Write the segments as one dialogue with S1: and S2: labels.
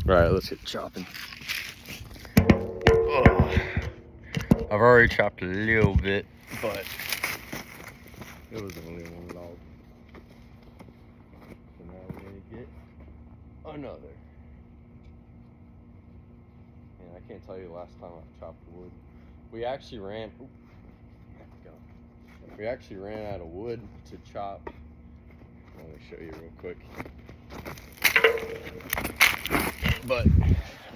S1: Alright, let's get chopping. Oh, I've already chopped a little bit, but it was only one log. So now we're gonna get another. And I can't tell you the last time I chopped wood. We actually ran out of wood to chop. Let me show you real quick. But I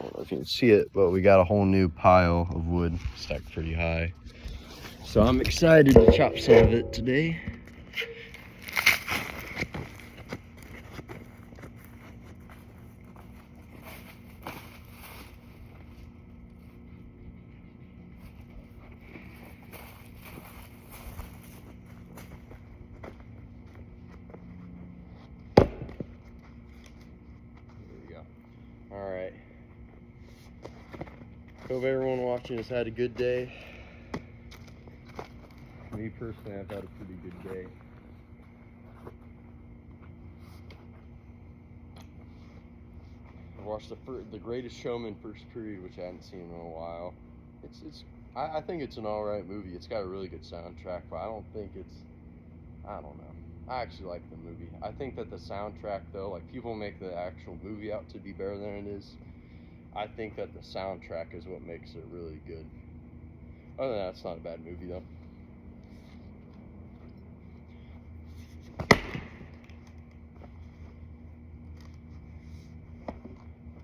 S1: don't know if you can see it, but we got a whole new pile of wood stacked pretty high. So I'm excited to chop some of it today. Alright. Hope everyone watching has had a good day. Me personally, I've had a pretty good day. I watched the Greatest Showman first period, which I hadn't seen in a while. I think it's an alright movie. It's got a really good soundtrack, but I don't know. I actually like the movie. I think that the soundtrack, though, like, people make the actual movie out to be better than it is. I think that the soundtrack is what makes it really good. Other than that, it's not a bad movie, though.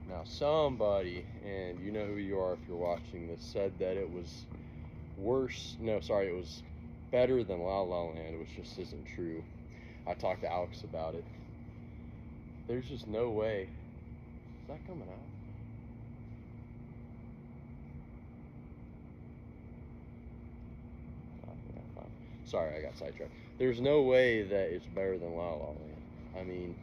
S1: Now, somebody, and you know who you are if you're watching this, said that it was it was better than La La Land, which just isn't true. I talked to Alex about it. There's just no way. Is that coming out? Oh, yeah, fine. Sorry, I got sidetracked. There's no way that it's better than La La Land. I mean,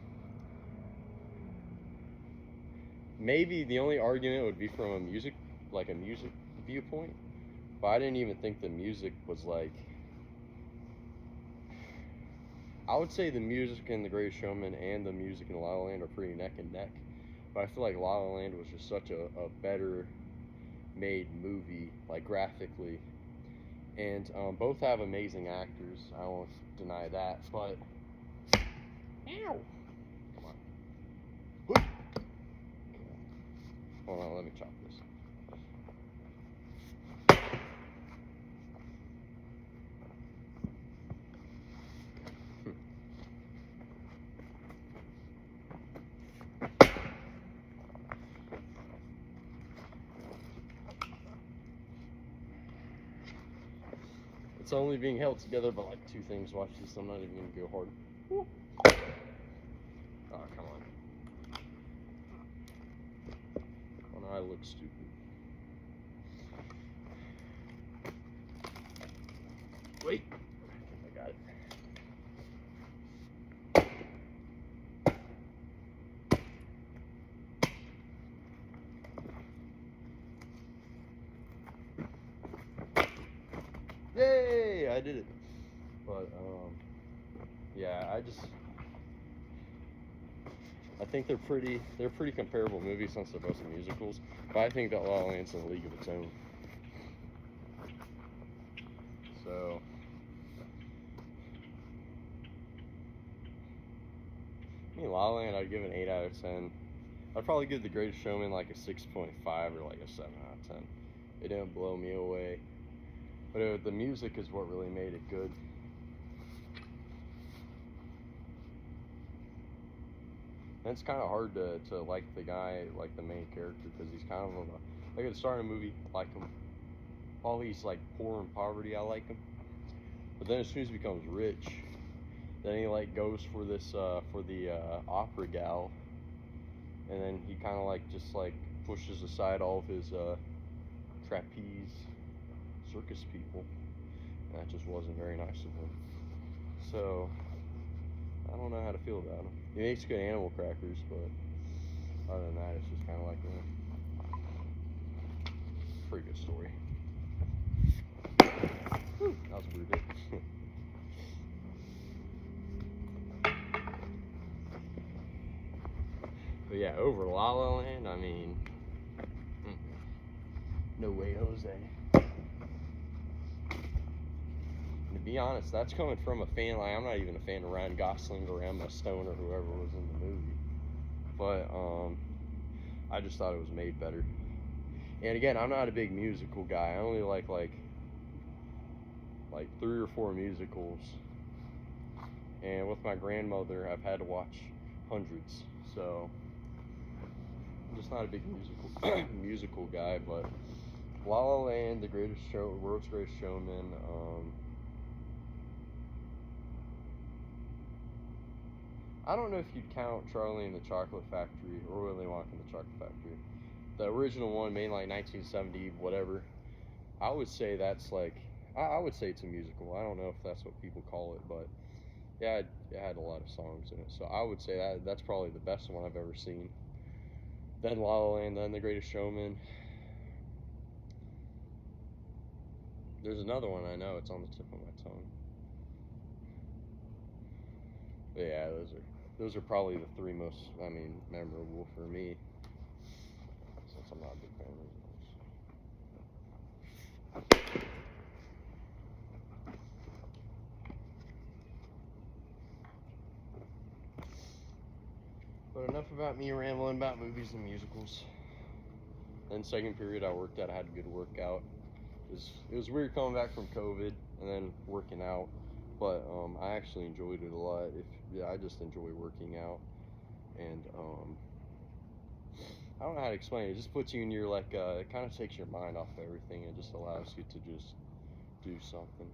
S1: maybe the only argument would be from a music viewpoint, but I didn't even think the music was like. I would say the music in The Greatest Showman and the music in La La Land are pretty neck and neck, but I feel like La La Land was just such a better made movie, like graphically, and both have amazing actors. I won't deny that, but ow, come on, hold on, let me chop this. It's only being held together by like two things. Watch this. I'm not even gonna go hard. Woo. Oh, come on. Oh, no, I look stupid. Wait. I got it. Yay! I did it. But yeah, I think they're pretty comparable movies since they're both musicals. But I think that La La Land's in a league of its own. So I mean, La La Land, I'd give an 8 out of 10. I'd probably give The Greatest Showman like a 6.5 or like a 7 out of 10. It didn't blow me away. But the music is what really made it good. And it's kind of hard to like the guy, like the main character, because he's kind of like at the start of the movie, I like him. While he's like poor and poverty, I like him. But then as soon as he becomes rich, then he like goes for this for the opera gal, and then he kind of like just like pushes aside all of his trapeze circus people, and that just wasn't very nice of him. So I don't know how to feel about him. He makes good animal crackers, but other than that, it's just kind of like a pretty good story. Whew, that was a weird hit. But yeah, over La La Land, I mean, no way, Jose. And to be honest, that's coming from a fan. Like, I'm not even a fan of Ryan Gosling or Emma Stone or whoever was in the movie. But I just thought it was made better. And again, I'm not a big musical guy. I only like 3 or 4 musicals. And with my grandmother, I've had to watch hundreds. So I'm just not a big musical guy. But La La Land, The Greatest Show, World's Greatest Showman. I don't know if you'd count Charlie and the Chocolate Factory or Willy Wonka and the Chocolate Factory. The original one, made like 1970, whatever. I would say that's like, I would say it's a musical. I don't know if that's what people call it, but yeah, it had a lot of songs in it. So I would say that's probably the best one I've ever seen. Then La La Land, then The Greatest Showman. There's another one I know, it's on the tip of my tongue. But yeah, those are probably the 3 most, memorable for me, since I'm not a big fan of those. But enough about me rambling about movies and musicals. Then second period I worked at, I had a good workout. It was weird coming back from COVID and then working out, but I actually enjoyed it a lot. I just enjoy working out, and I don't know how to explain it. It just puts you in your it kind of takes your mind off everything. It just allows you to just do something.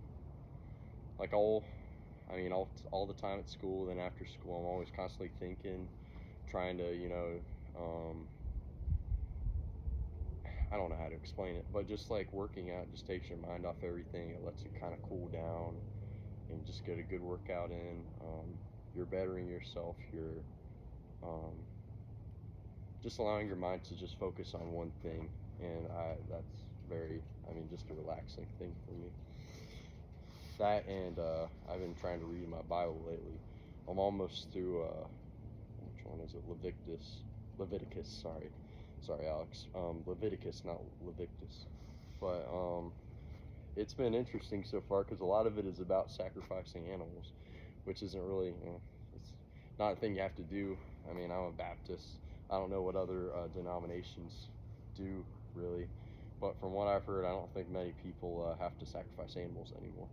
S1: Like all the time at school. Then after school, I'm always constantly thinking, trying to I don't know how to explain it, but just like working out just takes your mind off everything. It lets you kind of cool down and just get a good workout in. You're bettering yourself. You're just allowing your mind to just focus on one thing, and that's very, just a relaxing thing for me. That and I've been trying to read my Bible lately. I'm almost through. Which one is it? Leviticus. Sorry, Alex. Leviticus, not Leviticus. But it's been interesting so far because a lot of it is about sacrificing animals, which isn't really, it's not a thing you have to do. I'm a Baptist. I don't know what other denominations do really, but from what I've heard, I don't think many people have to sacrifice animals anymore.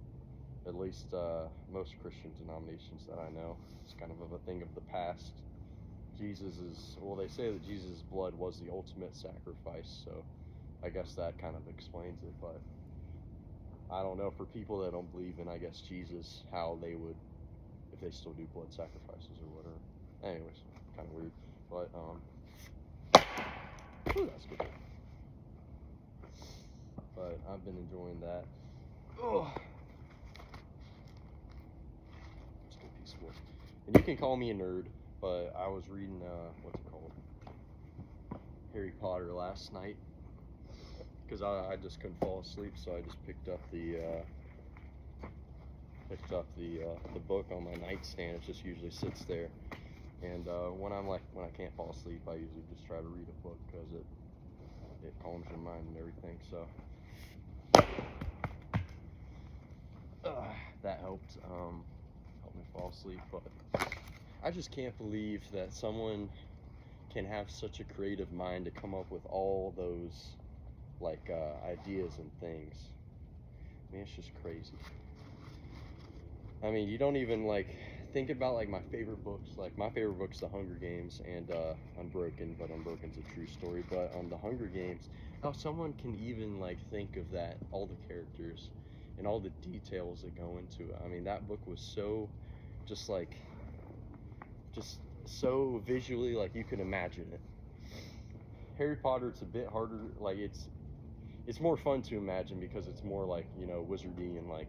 S1: At least most Christian denominations that I know. It's kind of a thing of the past. They say that Jesus' blood was the ultimate sacrifice, so I guess that kind of explains it, but I don't know, for people that don't believe in, I guess, Jesus, how they would, if they still do blood sacrifices or whatever. Anyways, kind of weird, but, that's good. But I've been enjoying that. Oh, it's a good piece of wood. And you can call me a nerd, but I was reading, what's it called? Harry Potter last night, because I just couldn't fall asleep, so I just picked up the book on my nightstand. It just usually sits there, and when I can't fall asleep, I usually just try to read a book because it calms your mind and everything. So that helped me fall asleep. But I just can't believe that someone can have such a creative mind to come up with all those ideas and things. It's just crazy. You don't even think about my favorite books. My favorite book's The Hunger Games and Unbroken, but Unbroken's a true story. But The Hunger Games, how someone can even think of that, all the characters and all the details that go into it. That book was so just so visually, you could imagine it. Harry Potter, it's a bit harder. It's more fun to imagine because it's more wizardy and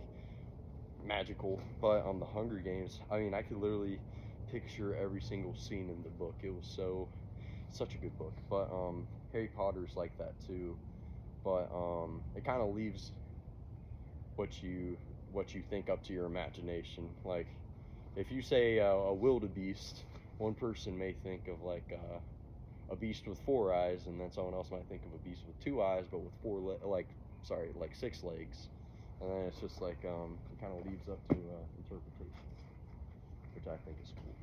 S1: magical. But on The Hunger Games, I could literally picture every single scene in the book. It was such a good book. But Harry Potter's like that too. But it kind of leaves what you think up to your imagination. If you say a wildebeest, one person may think of a beast with 4 eyes, and then someone else might think of a beast with 2 eyes, but with like 6 legs. And then it's just like it kind of leaves up to interpretation, which I think is cool.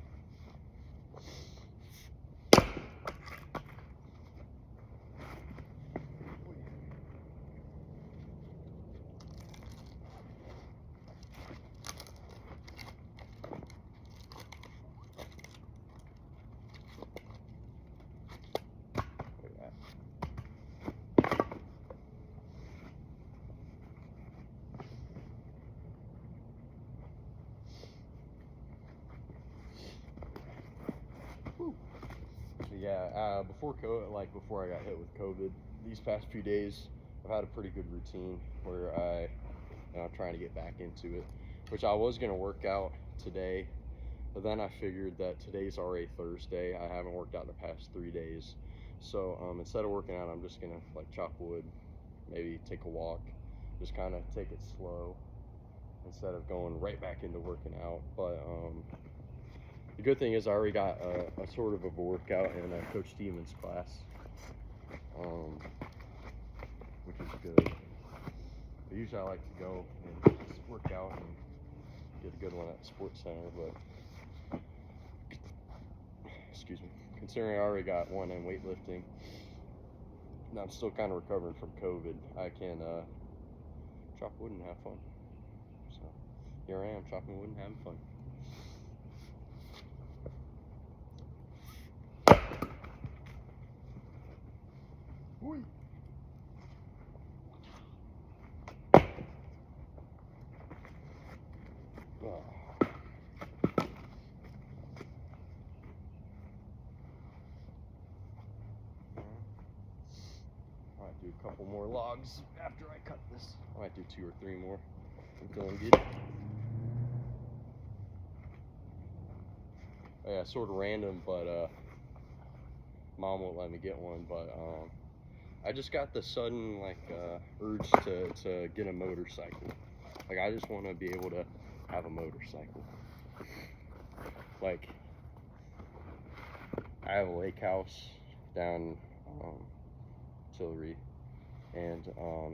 S1: Yeah, before I got hit with COVID, these past few days, I've had a pretty good routine where I'm trying to get back into it, which I was gonna work out today, but then I figured that today's already Thursday. I haven't worked out the past 3 days, so instead of working out, I'm just gonna like chop wood, maybe take a walk, just kind of take it slow instead of going right back into working out. But the good thing is I already got a sort of a workout in Coach Stevens' class, which is good. But usually I like to go and just work out and get a good one at the Sports Center. But excuse me, considering I already got one in weightlifting, and I'm still kind of recovering from COVID, I can chop wood and have fun. So here I am chopping wood and having fun. Whee. I might do a couple more logs after I cut this. I might do 2 or 3 more. I'm feeling good. Oh, yeah, sort of random, but Mom won't let me get one. But I just got the sudden urge to get a motorcycle. Like I just want to be able to have a motorcycle. Like I have a lake house down Tillery, and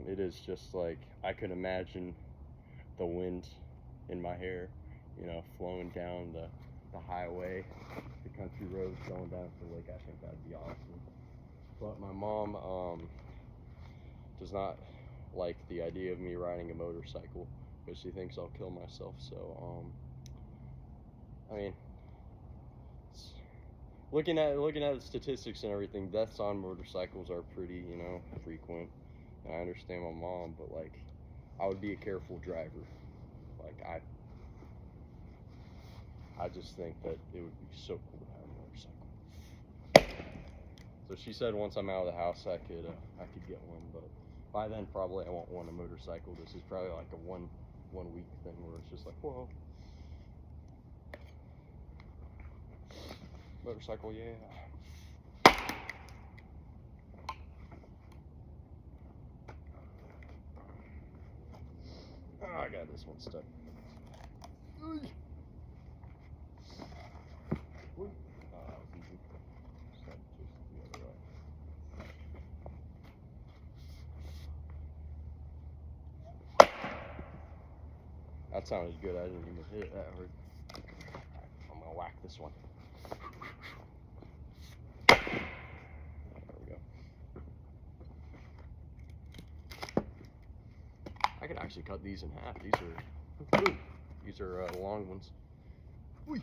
S1: it is just like I could imagine the wind in my hair, flowing down the highway, the country roads going down to the lake. I think that'd be awesome. But my mom does not like the idea of me riding a motorcycle, because she thinks I'll kill myself. So I mean, looking at the statistics and everything, deaths on motorcycles are pretty frequent. And I understand my mom, but like I would be a careful driver. Like I just think that it would be so cool to have a motorcycle. So she said once I'm out of the house I could get one, but by then probably I won't want a motorcycle. This is probably like a one week thing where it's just like, whoa, motorcycle, yeah. Oh, I got this one stuck. That sounded good. I didn't even hit it that hard. I'm gonna whack this one. There we go. I could actually cut these in half. These are long ones. Whee.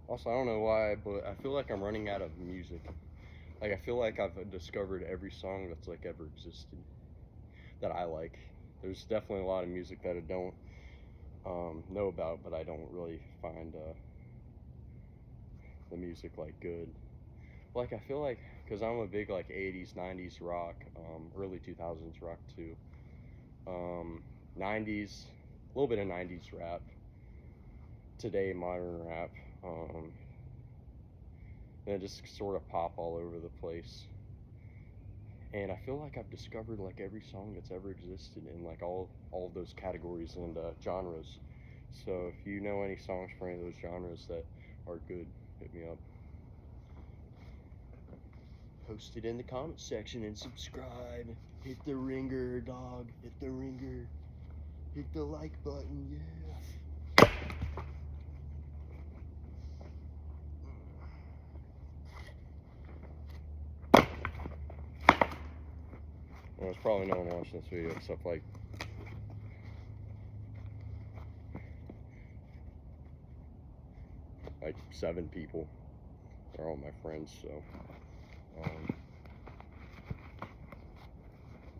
S1: Also, I don't know why, but I feel like I'm running out of music. Like I feel like I've discovered every song that's like ever existed that I like. There's definitely a lot of music that I don't know about, but I don't really find the music like good. Like I feel like, because I'm a big like 80s, 90s rock, early 2000s rock too, 90s, a little bit of 90s rap, today modern rap, and it just sort of pop all over the place. And I feel like I've discovered like every song that's ever existed in like all of those categories and genres. So if you know any songs for any of those genres that are good, hit me up. Post it in the comment section and subscribe. Hit the ringer, dog. Hit the ringer. Hit the like button, yeah. Well, there's probably no one watching this video except like like 7 people. They're all my friends, so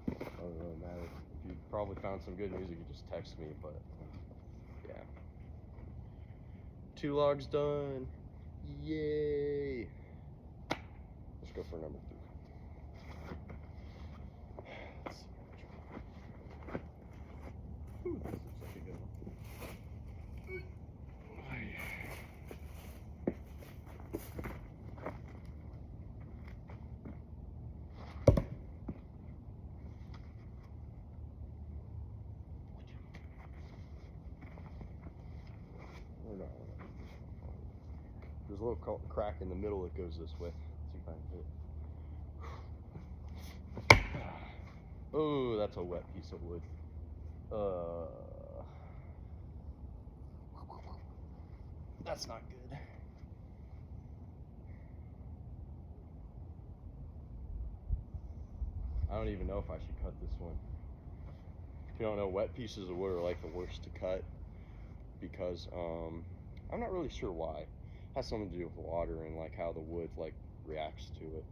S1: doesn't really matter. If you probably found some good music, you just text me, but yeah. 2 logs done. Yay. Let's go for number 3. Let's see. Ooh, this looks like a good one. There's a little crack in the middle that goes this way. Let's see if I can hit it. Oh, that's a wet piece of wood. That's not good. I don't even know if I should cut this one. If you don't know, wet pieces of wood are like the worst to cut because I'm not really sure why. It has something to do with water and like how the wood like reacts to it.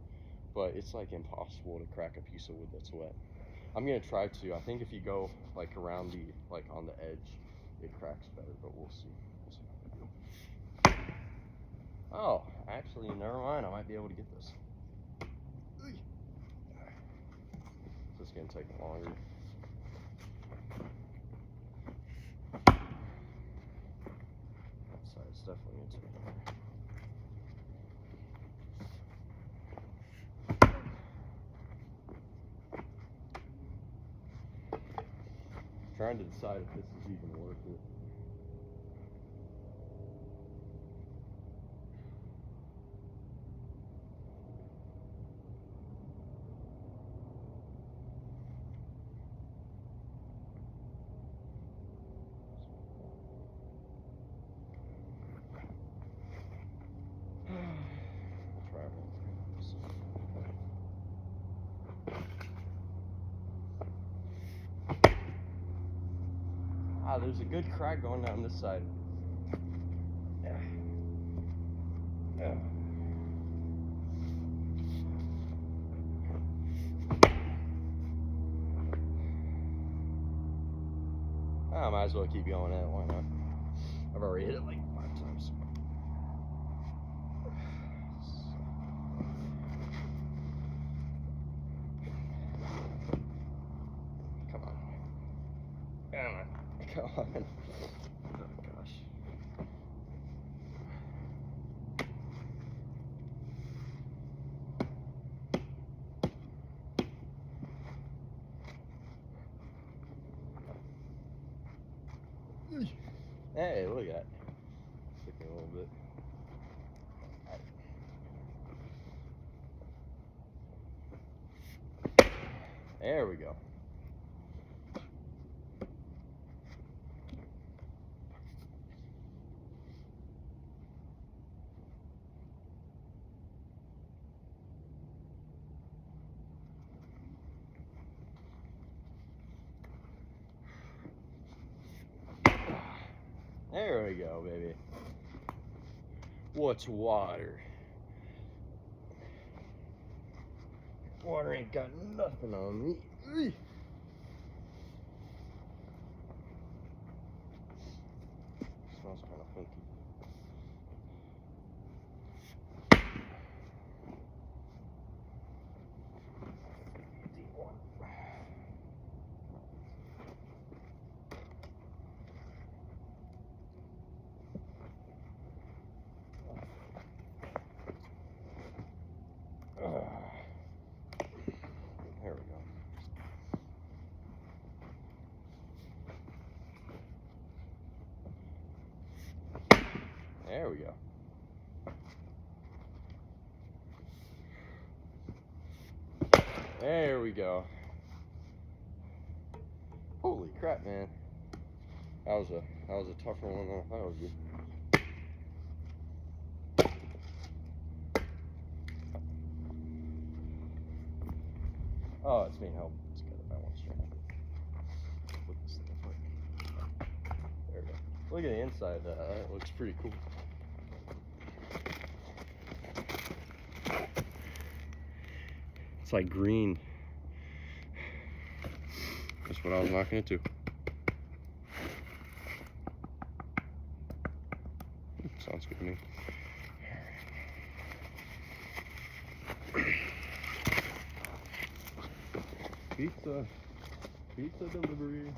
S1: But it's like impossible to crack a piece of wood that's wet. I'm gonna try to. I think if you go like around the like on the edge, it cracks better. But we'll see. We'll see how I do. Oh, actually, never mind. I might be able to get this. This is gonna take longer. That side's definitely gonna take longer. Trying to decide if this is even worth it. We'll try it. Ah, there's a good crack going down this side. Yeah. Yeah. I might as well keep going at it. Why not? I've already hit it like 5 times. Come on. Come on. Come on. Oh gosh. Hey, look at that. Took me a little bit. There we go. There we go, baby. What's water? Water ain't got nothing on me. Smells kind of funky. we go. There we go. Holy crap, man. That was a tougher one than I thought it would be. Oh, it's being held together by one string. Flip this thing apart. There we go. Look at the inside. That looks pretty cool. It's like green. That's what I was knocking into. Sounds good to me. Pizza delivery.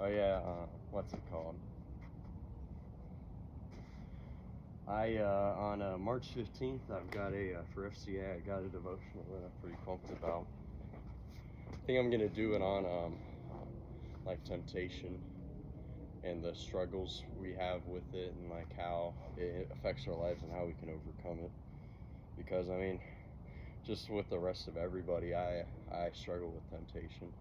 S1: Oh yeah, what's it called? On March 15th, I've got for FCA, I got a devotional that I'm pretty pumped about. I think I'm gonna do it on like temptation and the struggles we have with it, and like how it affects our lives and how we can overcome it. Because I mean, just with the rest of everybody, I struggle with temptation,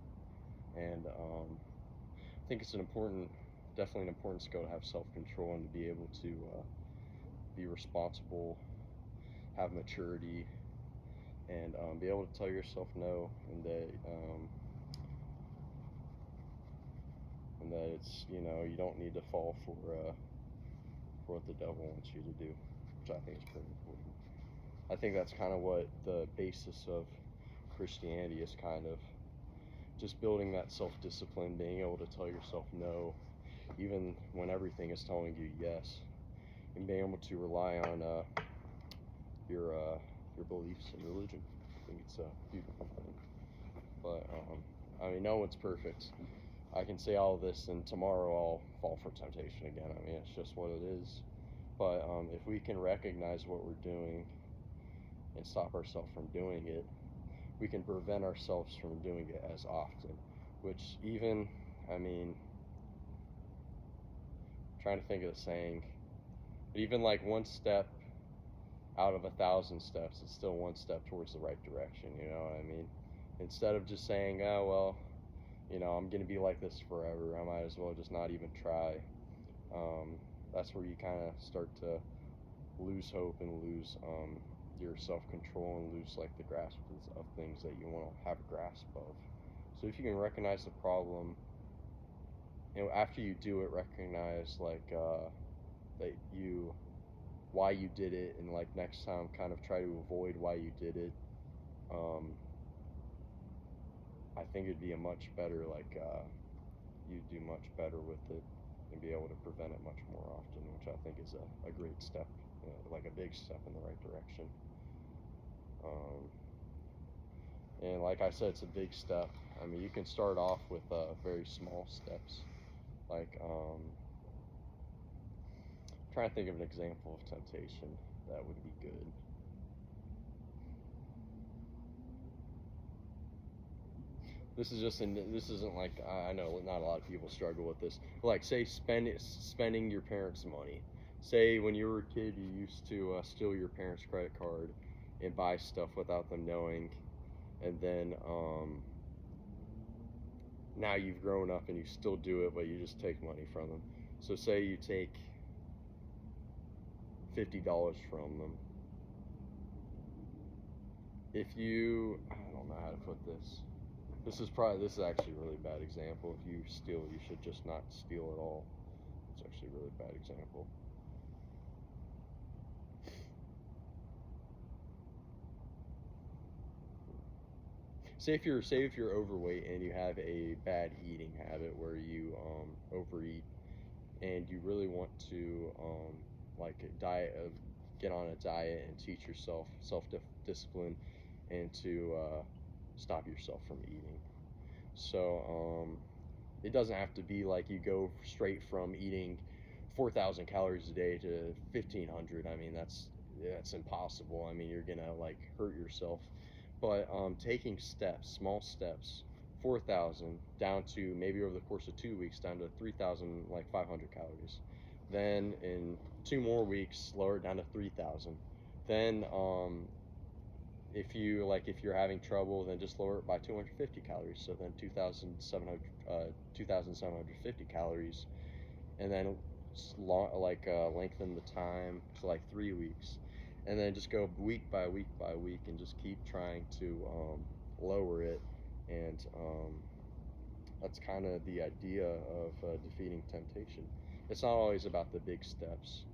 S1: and I think it's definitely an important skill to have self-control and to be able to be responsible, have maturity, and be able to tell yourself no, and that it's, you don't need to fall for what the devil wants you to do, which I think is pretty important. I think that's kind of what the basis of Christianity is, kind of just building that self-discipline, being able to tell yourself no, even when everything is telling you yes, and being able to rely on your beliefs in religion. I think it's a beautiful thing. But I mean, no one's perfect. I can say all of this, and tomorrow I'll fall for temptation again. I mean, it's just what it is. But if we can recognize what we're doing and stop ourselves from doing it, we can prevent ourselves from doing it as often. Which even, I mean, I'm trying to think of the saying, but even like one step out of 1,000 steps, it's still one step towards the right direction. You know what I mean? Instead of just saying, oh well, I'm gonna be like this forever, I might as well just not even try. That's where you kind of start to lose hope and lose your self-control and lose like the grasp of things that you want to have a grasp of. So if you can recognize the problem, after you do it, recognize like that why you did it, and like next time kind of try to avoid why you did it. I think it'd be a much better, like you'd do much better with it and be able to prevent it much more often, which I think is a great step, like a big step in the right direction. And like I said, it's a big step. I mean, you can start off with very small steps, like trying to think of an example of temptation that would be good. This isn't like, I know not a lot of people struggle with this. But like, say spending your parents' money. Say when you were a kid, you used to steal your parents' credit card and buy stuff without them knowing, and then now you've grown up and you still do it, but you just take money from them. So say you take $50 from them. I don't know how to put this. This is actually a really bad example. If you steal, you should just not steal at all. It's actually a really bad example. Say if you're overweight and you have a bad eating habit where you overeat, and you really want to like get on a diet and teach yourself self-discipline and to stop yourself from eating. So it doesn't have to be like you go straight from eating 4,000 calories a day to 1,500. I mean, that's impossible. I mean, you're gonna like hurt yourself. But taking steps, small steps, 4,000 down to maybe over the course of 2 weeks down to 3,000 like 500 calories. Then in 2 more weeks, lower it down to 3,000. Then if you're having trouble, then just lower it by 250 calories. So then 2,750 calories, and then lengthen the time to like 3 weeks, and then just go week by week by week, and just keep trying to lower it. And that's kind of the idea of defeating temptation. It's not always about the big steps,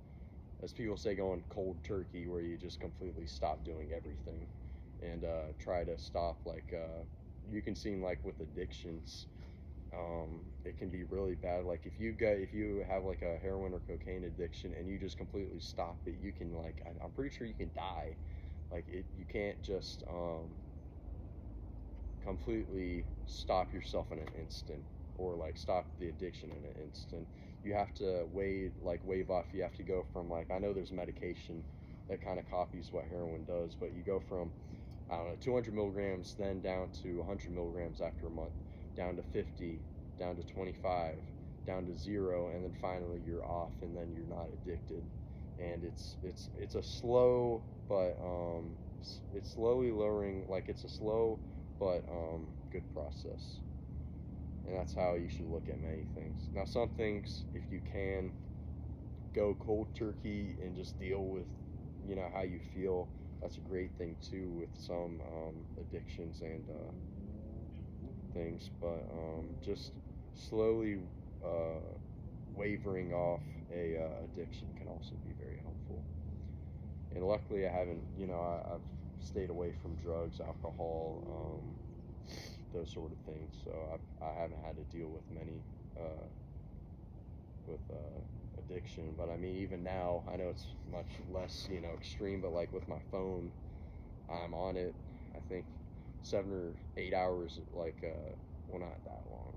S1: as people say, going cold turkey, where you just completely stop doing everything and try to stop. You can seem like with addictions, it can be really bad. Like if you have like a heroin or cocaine addiction and you just completely stop it, you can I'm pretty sure you can die. You can't just completely stop yourself in an instant, or like stop the addiction in an instant. You have to wave off. You have to go from, I know there's medication that kind of copies what heroin does, but you go from, I don't know, 200 milligrams, then down to 100 milligrams after a month, down to 50, down to 25, down to 0, and then finally you're off, and then you're not addicted. And it's a slow, but it's slowly lowering. It's a slow but good process. And that's how you should look at many things. Now, some things, if you can go cold turkey and just deal with, how you feel, that's a great thing too with some addictions and things. But just slowly wavering off a addiction can also be very helpful. And luckily, I haven't, I've stayed away from drugs, alcohol, those sort of things. So I haven't had to deal with many with addiction. But I mean, even now, I know it's much less, extreme. But like with my phone, I'm on it, I think 7 or 8 hours. Well, not that long.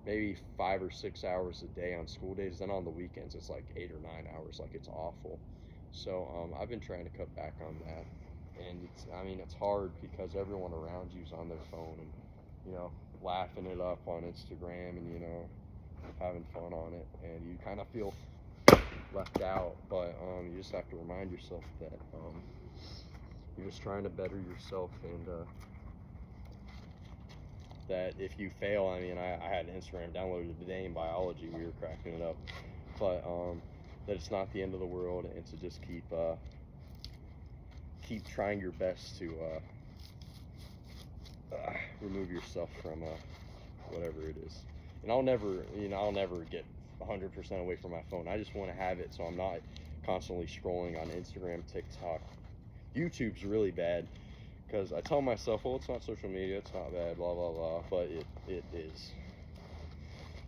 S1: Maybe 5 or 6 hours a day on school days. Then on the weekends, it's like 8 or 9 hours. It's awful. So I've been trying to cut back on that. And it's hard because everyone around you's on their phone and, laughing it up on Instagram and, having fun on it. And you kind of feel left out. But you just have to remind yourself that you're just trying to better yourself, and that if you fail, I had Instagram downloaded today in biology. We were cracking it up. But that it's not the end of the world, and to just keep trying your best to remove yourself from whatever it is. And I'll never get 100% away from my phone. I just want to have it so I'm not constantly scrolling on Instagram, TikTok. YouTube's really bad because I tell myself, well, it's not social media, it's not bad, blah blah blah, but it is.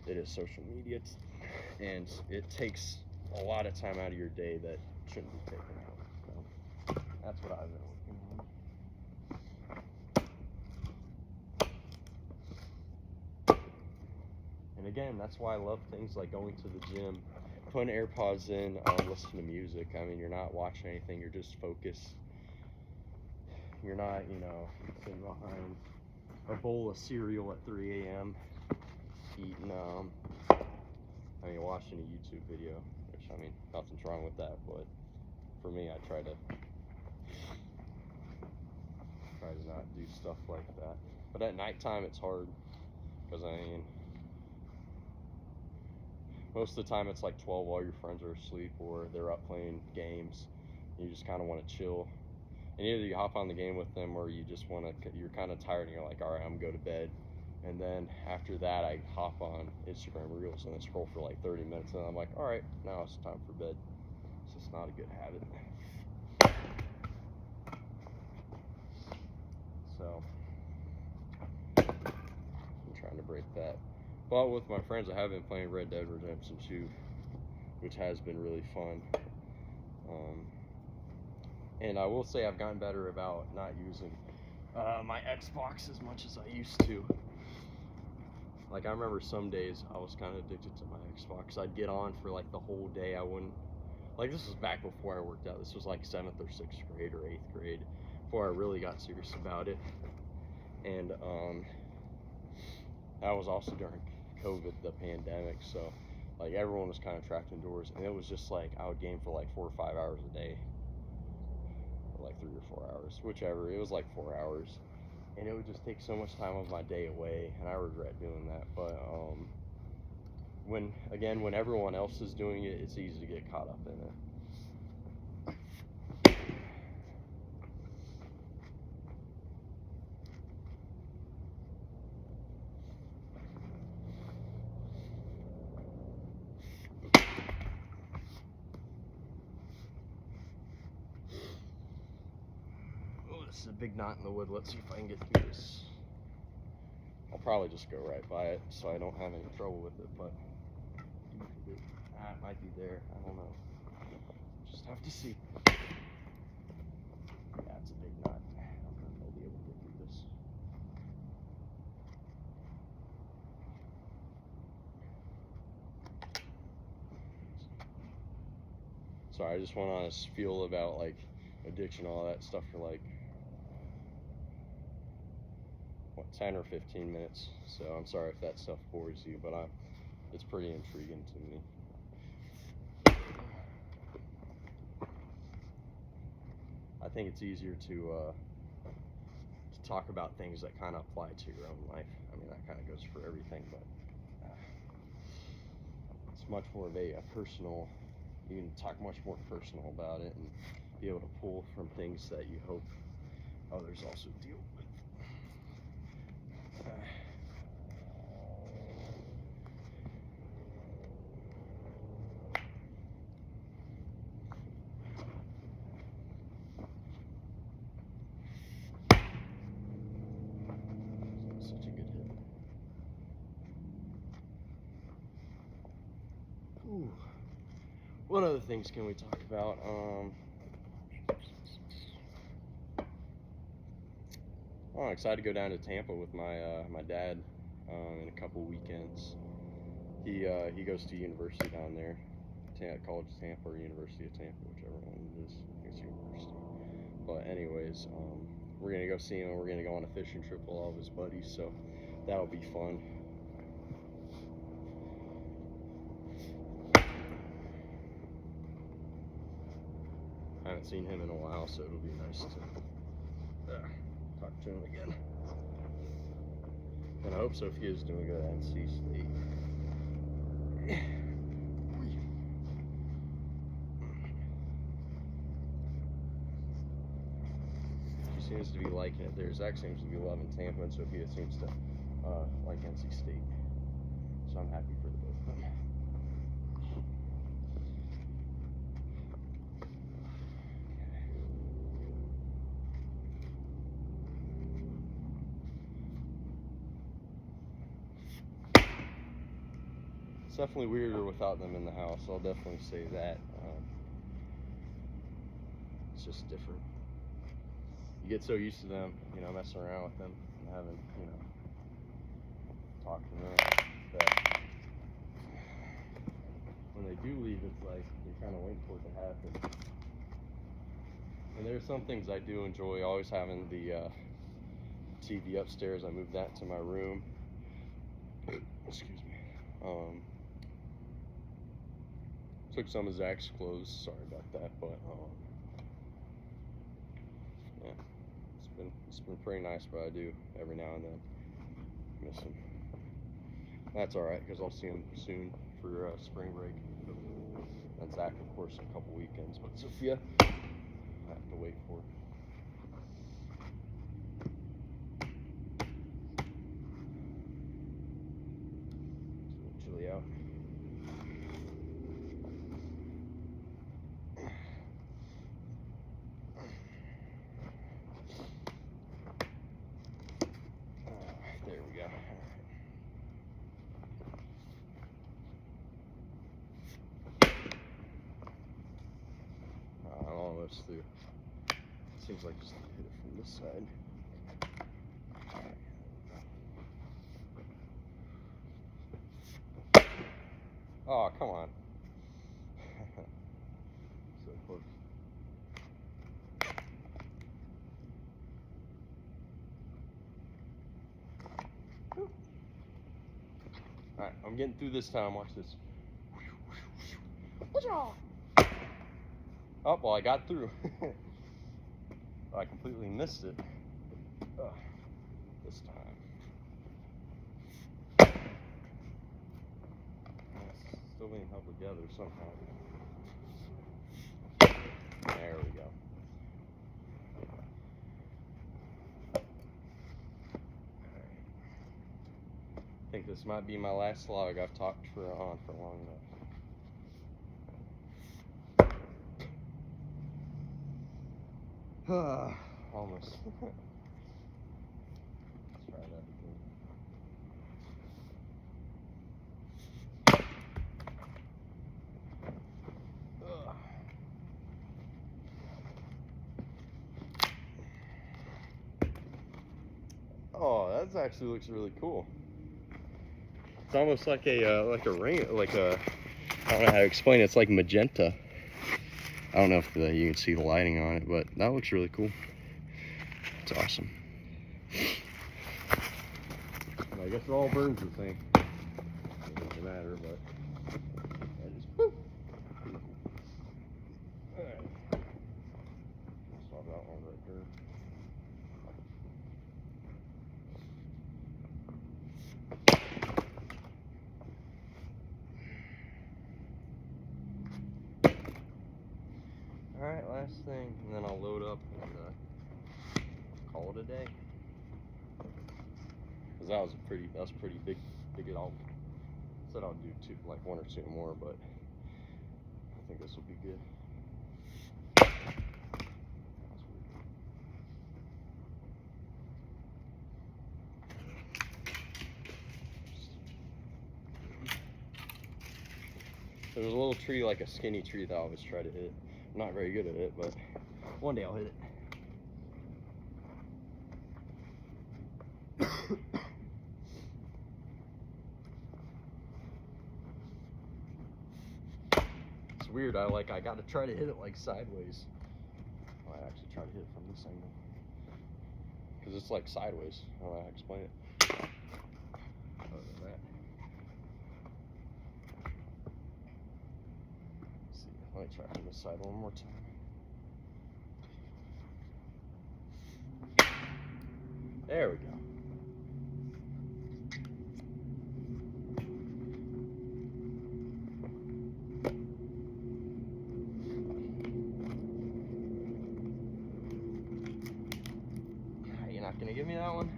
S1: It is social media, and it takes a lot of time out of your day that shouldn't be taken out. So that's what I've been working on. And again, that's why I love things like going to the gym, putting AirPods in, listening to music. You're not watching anything, you're just focused. You're not, sitting behind a bowl of cereal at 3 a.m. eating, watching a YouTube video, which, nothing's wrong with that, but for me, I try to not do stuff like that. But at nighttime, it's hard, because, most of the time it's like 12 while your friends are asleep, or they're up playing games, and you just kind of want to chill. And either you hop on the game with them, or you just you're kind of tired and you're like, all right, I'm gonna go to bed. And then after that, I hop on Instagram Reels and then scroll for like 30 minutes. And I'm like, all right, now it's time for bed. It's just not a good habit. So I'm trying to break that. But with my friends, I have been playing Red Dead Redemption 2, which has been really fun. And I will say I've gotten better about not using my Xbox as much as I used to. Like, I remember some days I was kind of addicted to my Xbox. I'd get on for like the whole day. I wouldn't, like, this was back before I worked out. This was like 7th or 6th grade or 8th grade before I really got serious about it. And that was also during COVID, the pandemic. So like everyone was kind of trapped indoors, and it was just like I would game for like 4 or 5 hours a day, or like 3 or 4 hours, whichever. It was like 4 hours, and it would just take so much time of my day away, and I regret doing that. But when everyone else is doing it, it's easy to get caught up in it. Oh, this is a big knot in the wood. Let's see if I can get through this. I'll probably just go right by it so I don't have any trouble with it, but it might be there. I don't know. Just have to see. Yeah, it's a big knot. I don't know if I'll be able to get through this. Sorry, I just went on a spiel about like addiction, all that stuff for like 10 or 15 minutes. So I'm sorry if that stuff bores you, but it's pretty intriguing to me. I think it's easier to talk about things that kind of apply to your own life. I mean, that kind of goes for everything, but it's much more of a personal. You can talk much more personal about it and be able to pull from things that you hope others also deal with. Such a good hit. Ooh. What other things can we talk about? I'm excited to go down to Tampa with my dad in a couple weekends. He goes to university down there, College of Tampa or University of Tampa, whichever one it is. I think it's university. But anyways, we're gonna go see him. We're gonna go on a fishing trip with all of his buddies, so that'll be fun. I haven't seen him in a while, so it'll be nice to talk to him again. And I hope Sophia's doing good at NC State. She seems to be liking it there. Zach seems to be loving Tampa, and Sophia seems to like NC State. So I'm happy for the both of them. It's definitely weirder without them in the house. I'll definitely say that. It's just different. You get so used to them, messing around with them and having, talk to them, that when they do leave, it's like you're kind of waiting for it to happen. And there's some things I do enjoy. Always having the TV upstairs. I moved that to my room. Excuse me. Took some of Zach's clothes. Sorry about that, but yeah, it's been pretty nice. But I do every now and then miss him. That's all right, because I'll see him soon for spring break. And Zach, of course, a couple weekends. But Sophia, I have to wait for. It's a little chilly out. There we go. I'm almost through. Seems like just hit it from this side. Oh, come on. So close. Alright, I'm getting through this time. Watch this. Oh, well, I got through. I completely missed it. This time. It's still being held together somehow. There we go. I think this might be my last slog. I've talked for long enough. Almost. Let's try that again. Oh, that actually looks really cool. It's almost like a rain, like a, I don't know how to explain it. It's like magenta. I don't know if you can see the lighting on it, but that looks really cool. It's awesome. I guess it all burns the same. It doesn't matter, but that is woo. Alright. Saw that one right there. Alright, last thing, and then I'll load up and call it a day. Cause that was pretty big it all. Said I'll do like one or two more, but I think this will be good. There's a little tree, like a skinny tree, that I always try to hit. I'm not very good at it, but one day I'll hit it. It's weird. I gotta try to hit it like sideways. I actually try to hit it from this angle because it's like sideways. I don't know how to explain it. Other than that, let's see. Let me try from this side one more time. There we go. You're not gonna give me that one?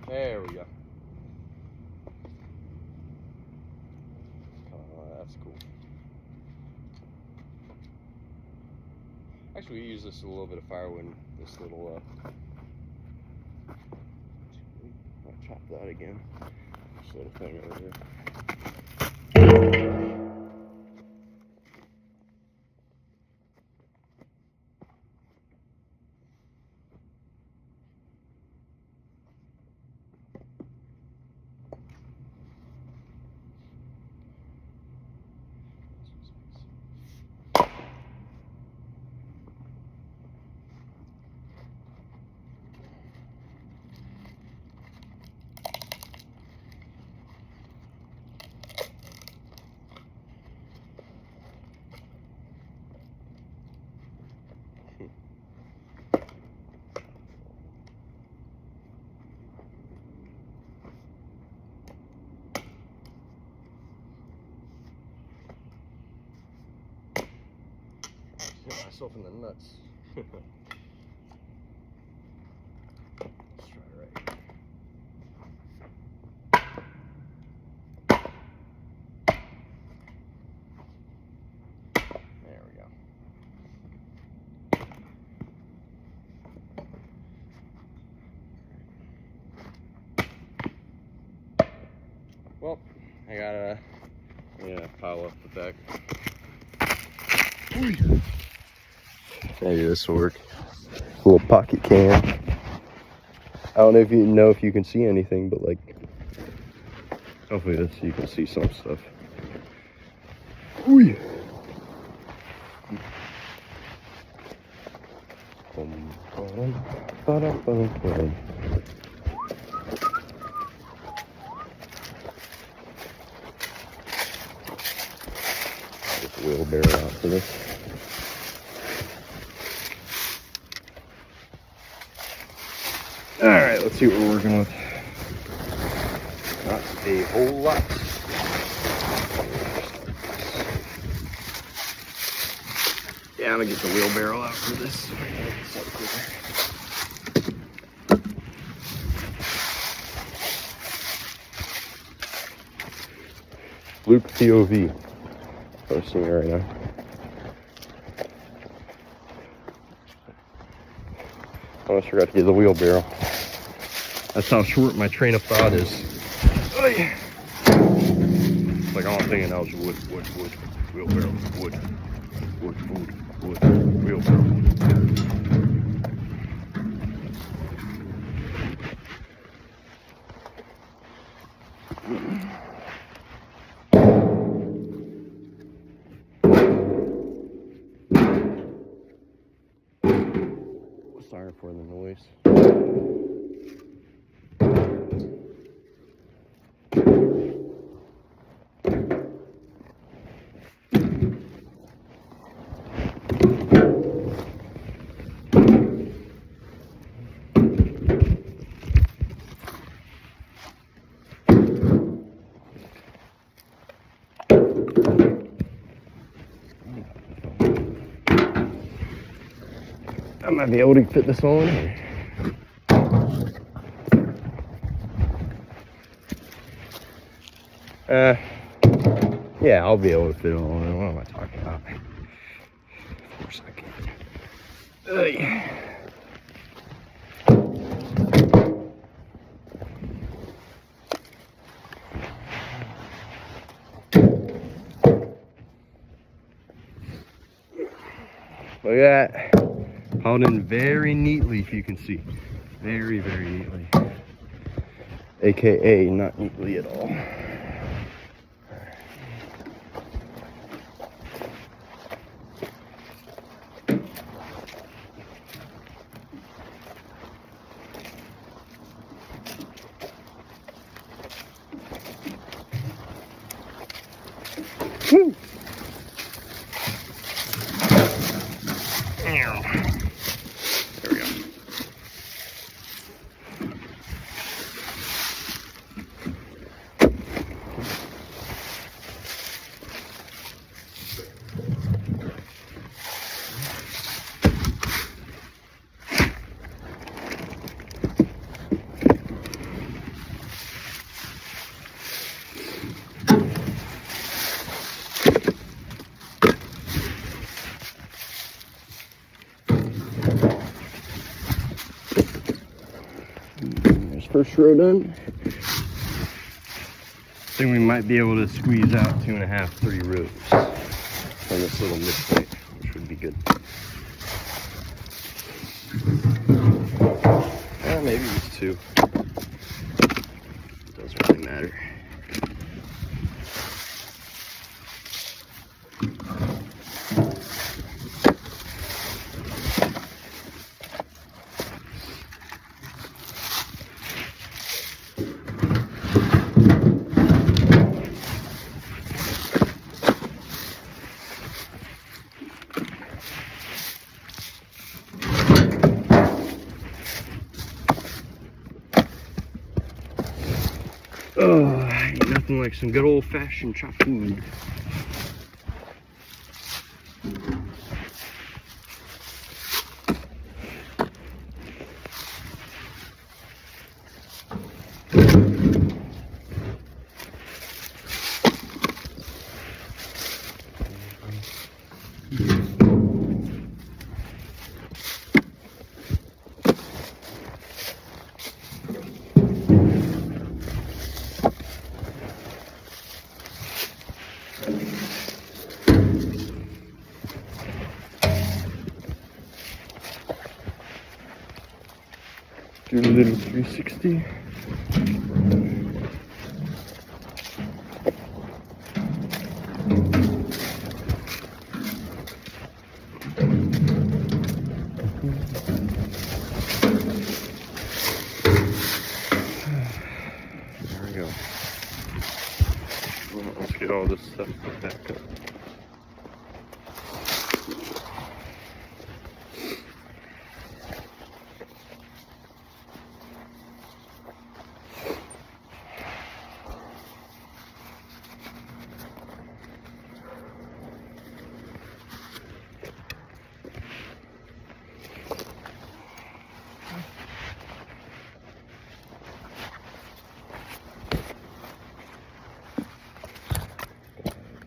S1: There we go. Oh, that's cool. Actually, we use this a little bit of firewood in this little, I'll chop that again. This little thing over here. Hit myself in the nuts. Let's try it right here. There we go. Well, I gotta pile up the back. Maybe this will work. A little pocket can. I don't know if you can see anything, but like, hopefully this you can see some stuff. Ooh. Wheelbarrow out for this. Alright, let's see what we're working with. Not a whole lot. Yeah, I'm gonna get the wheelbarrow out for this. Luke POV. Posting it right now. Almost forgot to get the wheelbarrow. That's how short my train of thought is. Like all I'm thinking now is wood, wheelbarrow, wood, wheelbarrow. Sorry for the noise. I might be able to fit this all in here. Yeah, I'll be able to fit it all in. What am I talking about? Of course I can. Look at that. Hauled in very neatly, if you can see. Very, very neatly. AKA not neatly at all. Woo! There we go. First row done. I think we might be able to squeeze out 2.5, 3 rows from this little midpoint, which would be good. Maybe it's 2. Doesn't really matter. Oh, ain't nothing like some good old-fashioned chopped wood.
S2: your little 360. There we go. Well, let's get all this stuff put back up.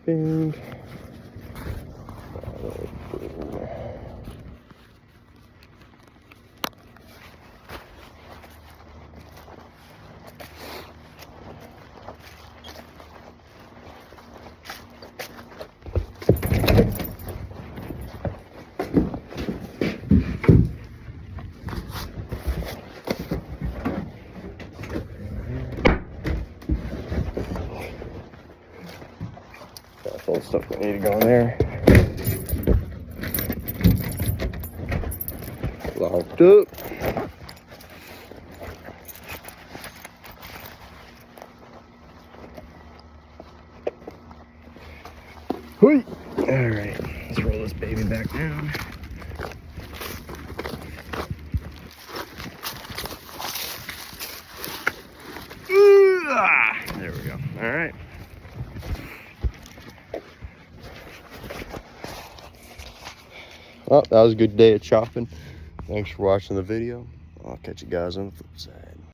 S2: And that's all the stuff we need to go in there. Locked up. Hoi! Alright, let's roll this baby back down. There we go. Alright. Well, that was a good day of chopping. Thanks for watching the video. I'll catch you guys on the flip side.